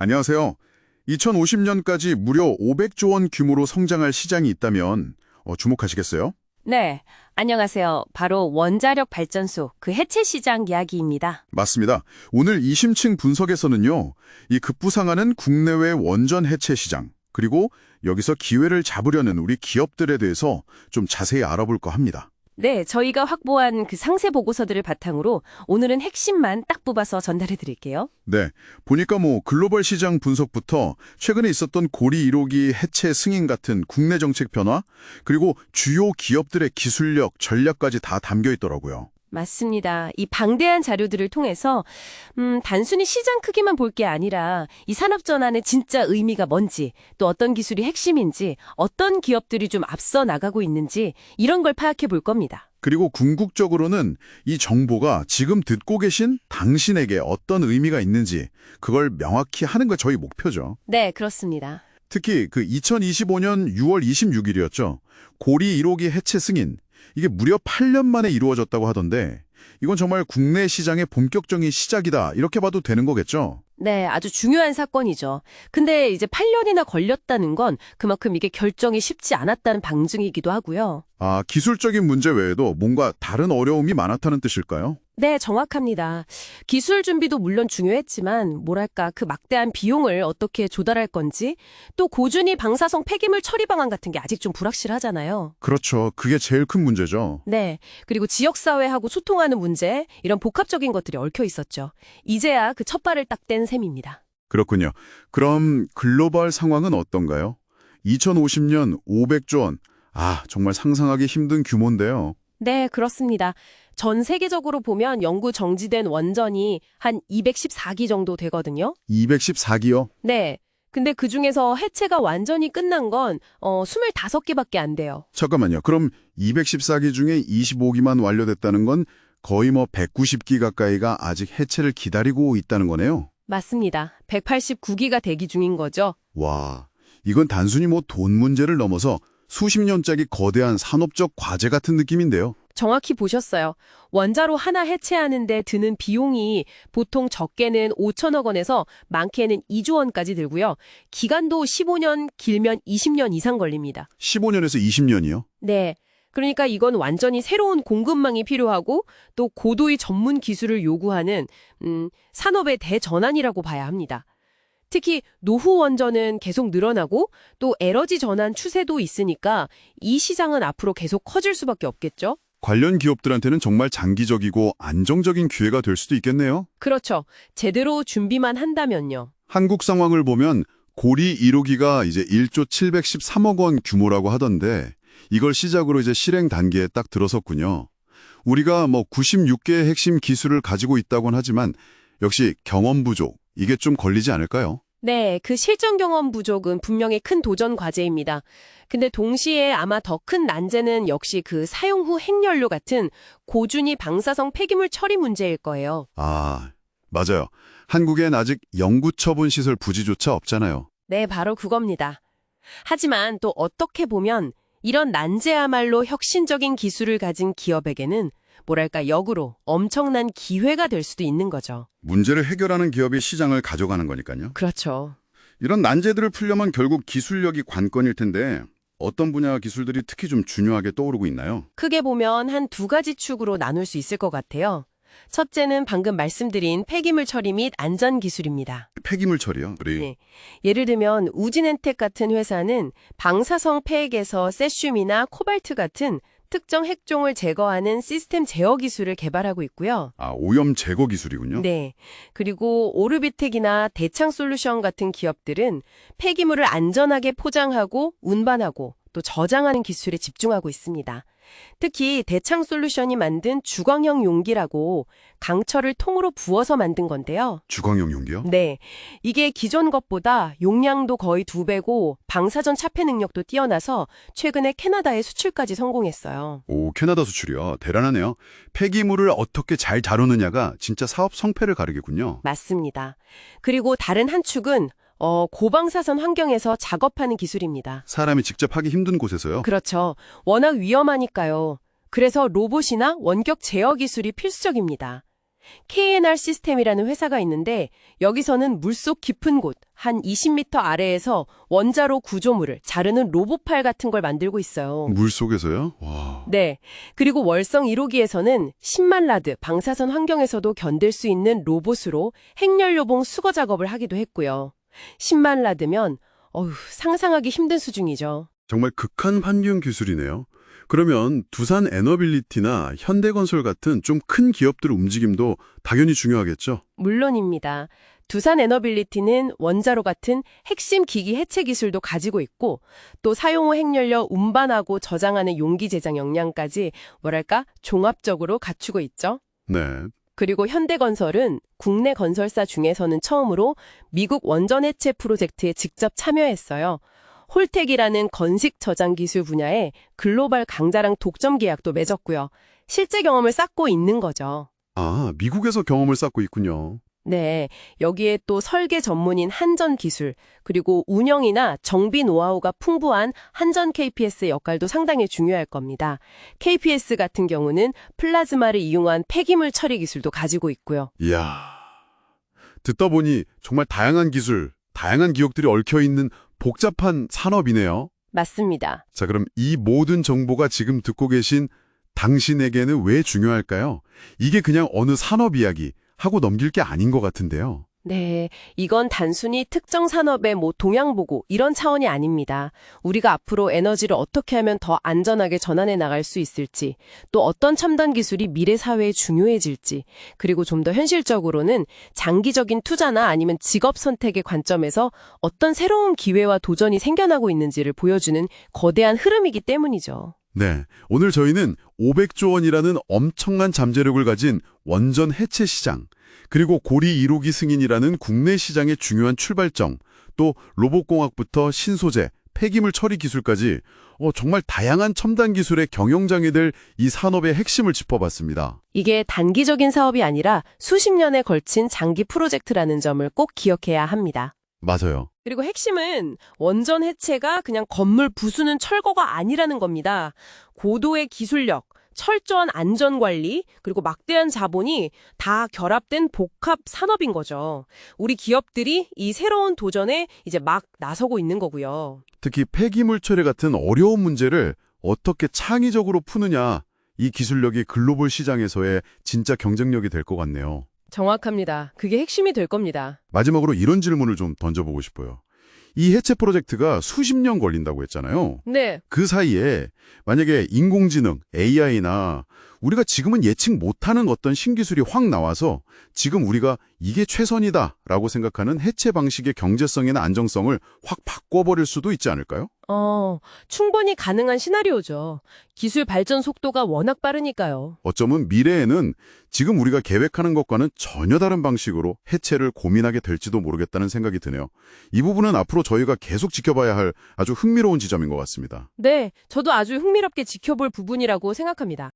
안녕하세요. 2050년까지 무려 500조 원 규모로 성장할 시장이 있다면 주목하시겠어요? 네, 안녕하세요. 바로 원자력 발전소, 그 해체 시장 이야기입니다. 맞습니다. 오늘 이 심층 분석에서는요, 이 급부상하는 국내외 원전 해체 시장, 그리고 여기서 기회를 잡으려는 우리 기업들에 대해서 좀 자세히 알아볼까 합니다. 네, 저희가 확보한 그 상세 보고서들을 바탕으로 오늘은 핵심만 딱 뽑아서 전달해 드릴게요. 네, 보니까 글로벌 시장 분석부터 최근에 있었던 고리 1호기 해체 승인 같은 국내 정책 변화, 그리고 주요 기업들의 기술력, 전략까지 다 담겨 있더라고요. 맞습니다. 이 방대한 자료들을 통해서 단순히 시장 크기만 볼 게 아니라 이 산업 전환의 진짜 의미가 뭔지, 또 어떤 기술이 핵심인지, 어떤 기업들이 좀 앞서 나가고 있는지 이런 걸 파악해 볼 겁니다. 그리고 궁극적으로는 이 정보가 지금 듣고 계신 당신에게 어떤 의미가 있는지 그걸 명확히 하는 게 저희 목표죠. 네, 그렇습니다. 특히 그 2025년 6월 26일이었죠. 고리 1호기 해체 승인. 이게 무려 8년 만에 이루어졌다고 하던데 이건 정말 국내 시장의 본격적인 시작이다. 이렇게 봐도 되는 거겠죠? 네, 아주 중요한 사건이죠. 근데 이제 8년이나 걸렸다는 건 그만큼 이게 결정이 쉽지 않았다는 방증이기도 하고요. 아, 기술적인 문제 외에도 뭔가 다른 어려움이 많았다는 뜻일까요? 네, 정확합니다. 기술 준비도 물론 중요했지만 뭐랄까 그 막대한 비용을 어떻게 조달할 건지 또 고준위 방사성 폐기물 처리 방안 같은 게 아직 좀 불확실하잖아요. 그렇죠. 그게 제일 큰 문제죠. 네, 그리고 지역사회하고 소통하는 문제 이런 복합적인 것들이 얽혀 있었죠. 이제야 그 첫 발을 딱 뗀 셈입니다. 그렇군요. 그럼 글로벌 상황은 어떤가요? 2050년 500조 원. 아, 정말 상상하기 힘든 규모인데요. 네, 그렇습니다. 전 세계적으로 보면 연구 정지된 원전이 한 214기 정도 되거든요. 214기요? 네. 근데 그중에서 해체가 완전히 끝난 건 25개밖에 안 돼요. 잠깐만요. 그럼 214기 중에 25기만 완료됐다는 건 거의 190기 가까이가 아직 해체를 기다리고 있다는 거네요. 맞습니다. 189기가 대기 중인 거죠. 와, 이건 단순히 돈 문제를 넘어서 수십 년짜리 거대한 산업적 과제 같은 느낌인데요. 정확히 보셨어요. 원자로 하나 해체하는데 드는 비용이 보통 적게는 5천억 원에서 많게는 2조 원까지 들고요. 기간도 15년, 길면 20년 이상 걸립니다. 15년에서 20년이요? 네. 그러니까 이건 완전히 새로운 공급망이 필요하고 또 고도의 전문 기술을 요구하는 산업의 대전환이라고 봐야 합니다. 특히 노후 원전은 계속 늘어나고 또 에너지 전환 추세도 있으니까 이 시장은 앞으로 계속 커질 수밖에 없겠죠? 관련 기업들한테는 정말 장기적이고 안정적인 기회가 될 수도 있겠네요. 그렇죠. 제대로 준비만 한다면요. 한국 상황을 보면 고리 1호기가 이제 1조 713억 원 규모라고 하던데 이걸 시작으로 이제 실행 단계에 딱 들어섰군요. 우리가 96개의 핵심 기술을 가지고 있다곤 하지만 역시 경험 부족, 이게 좀 걸리지 않을까요? 네, 그 실전 경험 부족은 분명히 큰 도전 과제입니다. 근데 동시에 아마 더 큰 난제는 역시 그 사용 후 핵연료 같은 고준위 방사성 폐기물 처리 문제일 거예요. 아, 맞아요. 한국엔 아직 영구 처분 시설 부지조차 없잖아요. 네, 바로 그겁니다. 하지만 또 어떻게 보면 이런 난제야말로 혁신적인 기술을 가진 기업에게는 뭐랄까 역으로 엄청난 기회가 될 수도 있는 거죠. 문제를 해결하는 기업이 시장을 가져가는 거니까요. 그렇죠. 이런 난제들을 풀려면 결국 기술력이 관건일 텐데 어떤 분야 기술들이 특히 좀 중요하게 떠오르고 있나요? 크게 보면 한 두 가지 축으로 나눌 수 있을 것 같아요. 첫째는 방금 말씀드린 폐기물 처리 및 안전 기술입니다. 폐기물 처리요? 우리 네. 예를 들면 우진엔텍 같은 회사는 방사성 폐액에서 세슘이나 코발트 같은 특정 핵종을 제거하는 시스템 제어 기술을 개발하고 있고요. 아, 오염 제거 기술이군요. 네. 그리고 오르비텍이나 대창솔루션 같은 기업들은 폐기물을 안전하게 포장하고 운반하고 또 저장하는 기술에 집중하고 있습니다. 특히 대창솔루션이 만든 주광형 용기라고 강철을 통으로 부어서 만든 건데요. 주광용 용기요? 네. 이게 기존 것보다 용량도 거의 2배고 방사전 차폐 능력도 뛰어나서 최근에 캐나다에 수출까지 성공했어요. 오, 캐나다 수출이요. 대단하네요. 폐기물을 어떻게 잘 다루느냐가 진짜 사업 성패를 가르겠군요. 맞습니다. 그리고 다른 한 축은 고방사선 환경에서 작업하는 기술입니다. 사람이 직접 하기 힘든 곳에서요? 그렇죠. 워낙 위험하니까요. 그래서 로봇이나 원격 제어 기술이 필수적입니다. KNR 시스템이라는 회사가 있는데 여기서는 물속 깊은 곳, 한 20m 아래에서 원자로 구조물을 자르는 로봇팔 같은 걸 만들고 있어요. 물속에서요? 와. 네. 그리고 월성 1호기에서는 10만 라드 방사선 환경에서도 견딜 수 있는 로봇으로 핵연료봉 수거 작업을 하기도 했고요. 10만 라드면 상상하기 힘든 수준이죠. 정말 극한 환경 기술이네요. 그러면 두산 에너빌리티나 현대건설 같은 좀 큰 기업들 움직임도 당연히 중요하겠죠? 물론입니다. 두산 에너빌리티는 원자로 같은 핵심 기기 해체 기술도 가지고 있고 또 사용 후 핵연료 운반하고 저장하는 용기 제작 역량까지 종합적으로 갖추고 있죠. 네. 그리고 현대건설은 국내 건설사 중에서는 처음으로 미국 원전 해체 프로젝트에 직접 참여했어요. 홀텍이라는 건식 저장 기술 분야에 글로벌 강자랑 독점 계약도 맺었고요. 실제 경험을 쌓고 있는 거죠. 아, 미국에서 경험을 쌓고 있군요. 네, 여기에 또 설계 전문인 한전 기술, 그리고 운영이나 정비 노하우가 풍부한 한전 KPS의 역할도 상당히 중요할 겁니다. KPS 같은 경우는 플라즈마를 이용한 폐기물 처리 기술도 가지고 있고요. 이야, 듣다 보니 정말 다양한 기술, 다양한 기업들이 얽혀있는 복잡한 산업이네요. 맞습니다. 자, 그럼 이 모든 정보가 지금 듣고 계신 당신에게는 왜 중요할까요? 이게 그냥 어느 산업 이야기 하고 넘길 게 아닌 것 같은데요. 네, 이건 단순히 특정 산업의 동향 보고 이런 차원이 아닙니다. 우리가 앞으로 에너지를 어떻게 하면 더 안전하게 전환해 나갈 수 있을지, 또 어떤 첨단 기술이 미래 사회에 중요해질지, 그리고 좀 더 현실적으로는 장기적인 투자나 아니면 직업 선택의 관점에서 어떤 새로운 기회와 도전이 생겨나고 있는지를 보여주는 거대한 흐름이기 때문이죠. 네, 오늘 저희는 500조 원이라는 엄청난 잠재력을 가진 원전 해체 시장, 그리고 고리 1호기 승인이라는 국내 시장의 중요한 출발점, 또 로봇공학부터 신소재, 폐기물 처리 기술까지 정말 다양한 첨단 기술의 경영장이 될 이 산업의 핵심을 짚어봤습니다. 이게 단기적인 사업이 아니라 수십 년에 걸친 장기 프로젝트라는 점을 꼭 기억해야 합니다. 맞아요. 그리고 핵심은 원전 해체가 그냥 건물 부수는 철거가 아니라는 겁니다. 고도의 기술력, 철저한 안전관리, 그리고 막대한 자본이 다 결합된 복합 산업인 거죠. 우리 기업들이 이 새로운 도전에 이제 막 나서고 있는 거고요. 특히 폐기물 처리 같은 어려운 문제를 어떻게 창의적으로 푸느냐, 이 기술력이 글로벌 시장에서의 진짜 경쟁력이 될 것 같네요. 정확합니다. 그게 핵심이 될 겁니다. 마지막으로 이런 질문을 좀 던져보고 싶어요. 이 해체 프로젝트가 수십 년 걸린다고 했잖아요. 네. 그 사이에 만약에 인공지능, AI나 우리가 지금은 예측 못하는 어떤 신기술이 확 나와서 지금 우리가 이게 최선이다라고 생각하는 해체 방식의 경제성이나 안정성을 확 바꿔버릴 수도 있지 않을까요? 충분히 가능한 시나리오죠. 기술 발전 속도가 워낙 빠르니까요. 어쩌면 미래에는 지금 우리가 계획하는 것과는 전혀 다른 방식으로 해체를 고민하게 될지도 모르겠다는 생각이 드네요. 이 부분은 앞으로 저희가 계속 지켜봐야 할 아주 흥미로운 지점인 것 같습니다. 네, 저도 아주 흥미롭게 지켜볼 부분이라고 생각합니다.